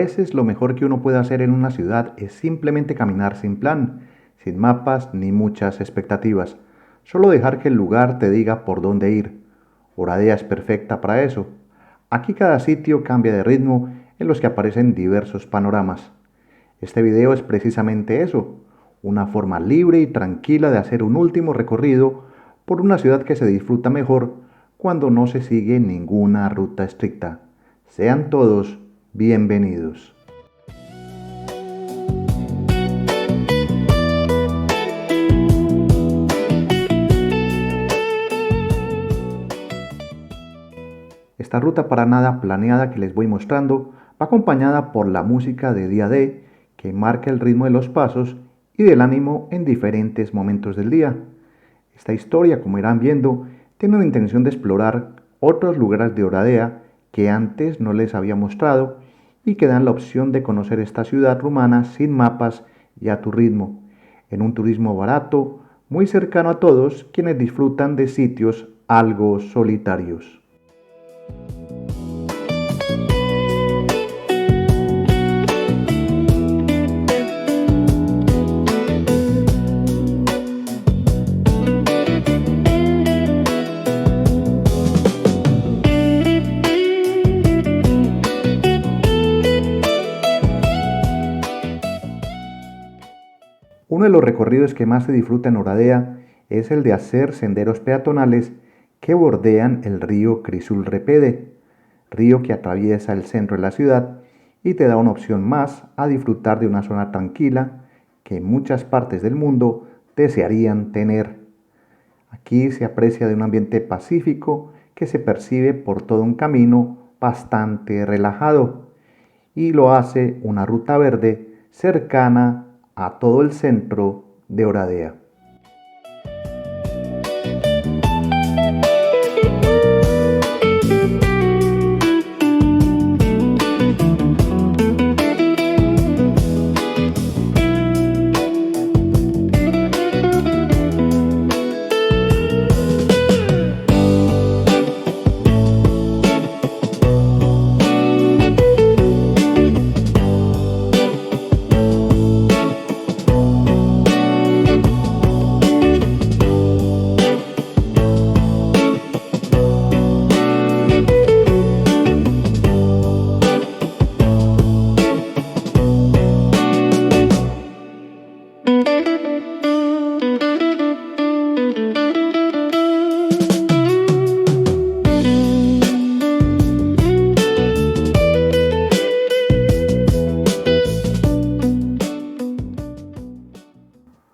veces lo mejor que uno puede hacer en una ciudad es simplemente caminar sin plan, sin mapas ni muchas expectativas. Solo dejar que el lugar te diga por dónde ir. Oradea es perfecta para eso. Aquí cada sitio cambia de ritmo en los que aparecen diversos panoramas. Este video es precisamente eso, una forma libre y tranquila de hacer un último recorrido por una ciudad que se disfruta mejor cuando no se sigue ninguna ruta estricta. Sean todos bienvenidos. Esta ruta para nada planeada que les voy mostrando va acompañada por la música de día D que marca el ritmo de los pasos y del ánimo en diferentes momentos del día. Esta historia, como irán viendo, tiene la intención de explorar otros lugares de Oradea que antes no les había mostrado y que dan la opción de conocer esta ciudad rumana sin mapas y a tu ritmo, en un turismo barato, muy cercano a todos quienes disfrutan de sitios algo solitarios. Uno de los recorridos que más se disfruta en Oradea es el de hacer senderos peatonales que bordean el río Crisul-Repede, río que atraviesa el centro de la ciudad y te da una opción más a disfrutar de una zona tranquila que en muchas partes del mundo desearían tener. Aquí se aprecia de un ambiente pacífico que se percibe por todo un camino bastante relajado y lo hace una ruta verde cercana a todo el centro de Oradea.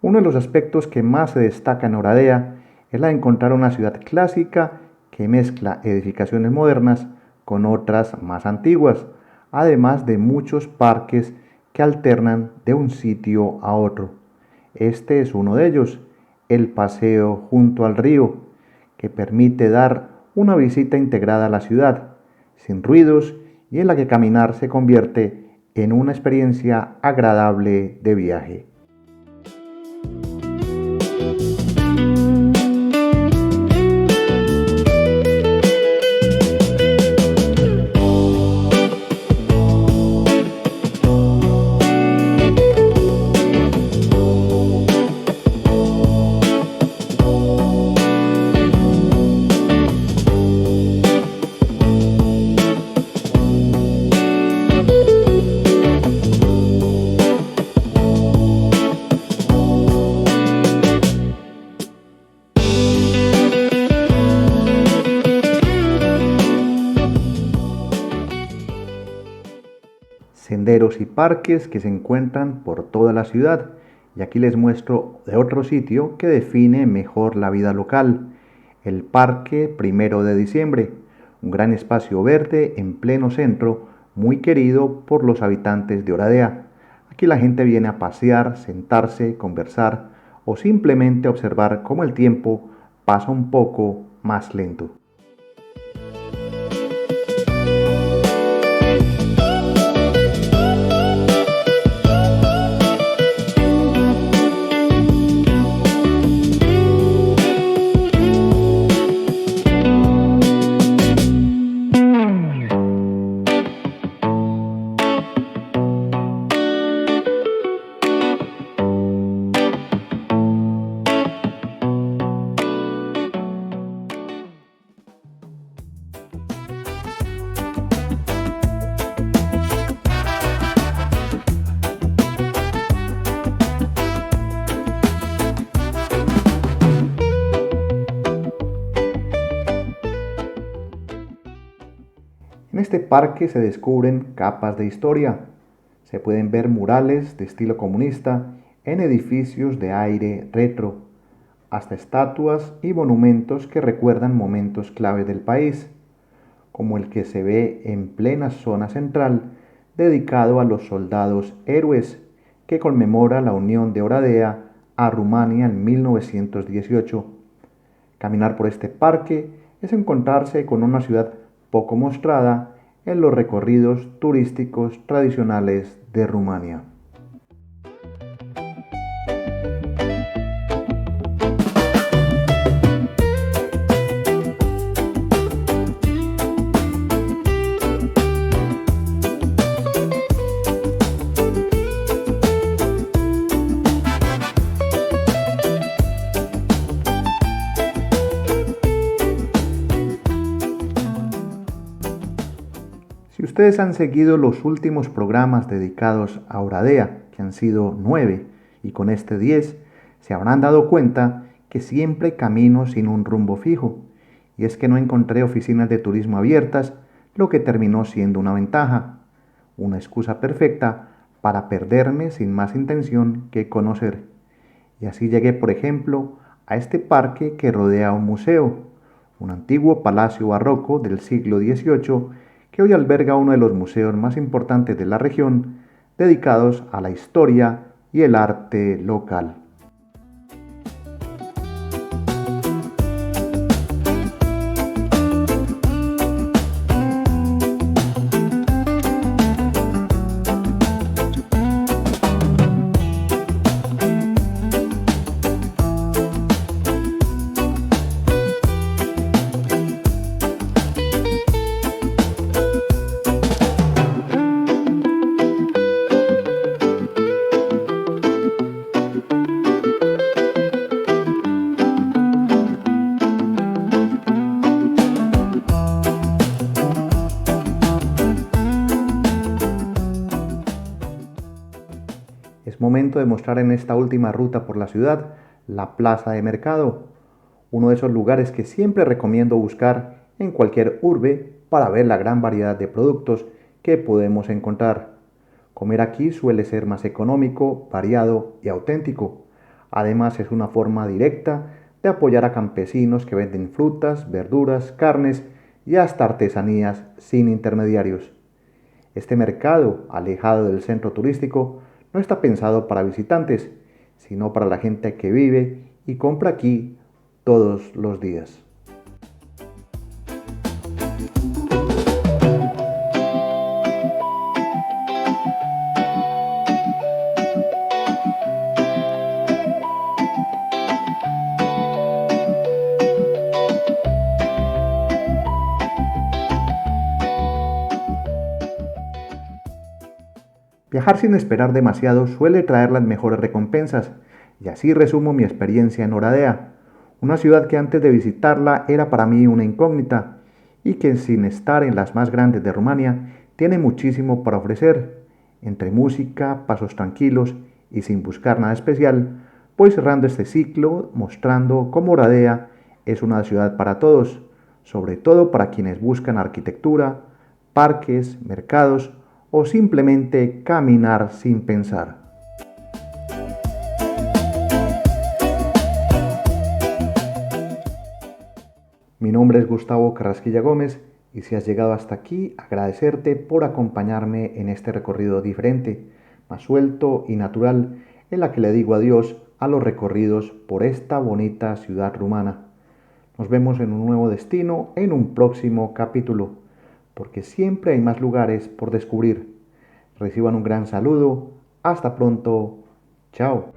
Uno de los aspectos que más se destaca en Oradea es la de encontrar una ciudad clásica que mezcla edificaciones modernas con otras más antiguas, además de muchos parques que alternan de un sitio a otro. Este es uno de ellos, el paseo junto al río, que permite dar una visita integrada a la ciudad, sin ruidos y en la que caminar se convierte en una experiencia agradable de viaje. Senderos y parques que se encuentran por toda la ciudad, y aquí les muestro de otro sitio que define mejor la vida local, el Parque Primero de Diciembre, un gran espacio verde en pleno centro, muy querido por los habitantes de Oradea. Aquí la gente viene a pasear, sentarse, conversar o simplemente observar cómo el tiempo pasa un poco más lento. este parque se descubren capas de historia. Se pueden ver murales de estilo comunista en edificios de aire retro, hasta estatuas y monumentos que recuerdan momentos clave del país, como el que se ve en plena zona central, dedicado a los soldados héroes, que conmemora la unión de Oradea a Rumania en 1918. Caminar por este parque es encontrarse con una ciudad poco mostrada en los recorridos turísticos tradicionales de Rumania. Si ustedes han seguido los últimos programas dedicados a Oradea, que han sido 9, y con este 10, se habrán dado cuenta que siempre camino sin un rumbo fijo, y es que no encontré oficinas de turismo abiertas, lo que terminó siendo una ventaja, una excusa perfecta para perderme sin más intención que conocer. Y así llegué, por ejemplo, a este parque que rodea un museo, un antiguo palacio barroco del siglo XVIII que hoy alberga uno de los museos más importantes de la región, dedicados a la historia y el arte local. Es momento de mostrar en esta última ruta por la ciudad la plaza de mercado, uno de esos lugares que siempre recomiendo buscar en cualquier urbe para ver la gran variedad de productos que podemos encontrar. Comer aquí suele ser más económico, variado y auténtico. Además es una forma directa de apoyar a campesinos que venden frutas, verduras, carnes y hasta artesanías sin intermediarios. Este mercado, alejado del centro turístico, no está pensado para visitantes, sino para la gente que vive y compra aquí todos los días. Viajar sin esperar demasiado suele traer las mejores recompensas, y así resumo mi experiencia en Oradea, una ciudad que antes de visitarla era para mí una incógnita, y que sin estar en las más grandes de Rumania, tiene muchísimo para ofrecer, entre música, pasos tranquilos y sin buscar nada especial. Voy cerrando este ciclo mostrando cómo Oradea es una ciudad para todos, sobre todo para quienes buscan arquitectura, parques, mercados, o simplemente caminar sin pensar. Mi nombre es Gustavo Carrasquilla Gómez y si has llegado hasta aquí, agradecerte por acompañarme en este recorrido diferente, más suelto y natural, en la que le digo adiós a los recorridos por esta bonita ciudad rumana. Nos vemos en un nuevo destino en un próximo capítulo, porque siempre hay más lugares por descubrir. Reciban un gran saludo. Hasta pronto. Chao.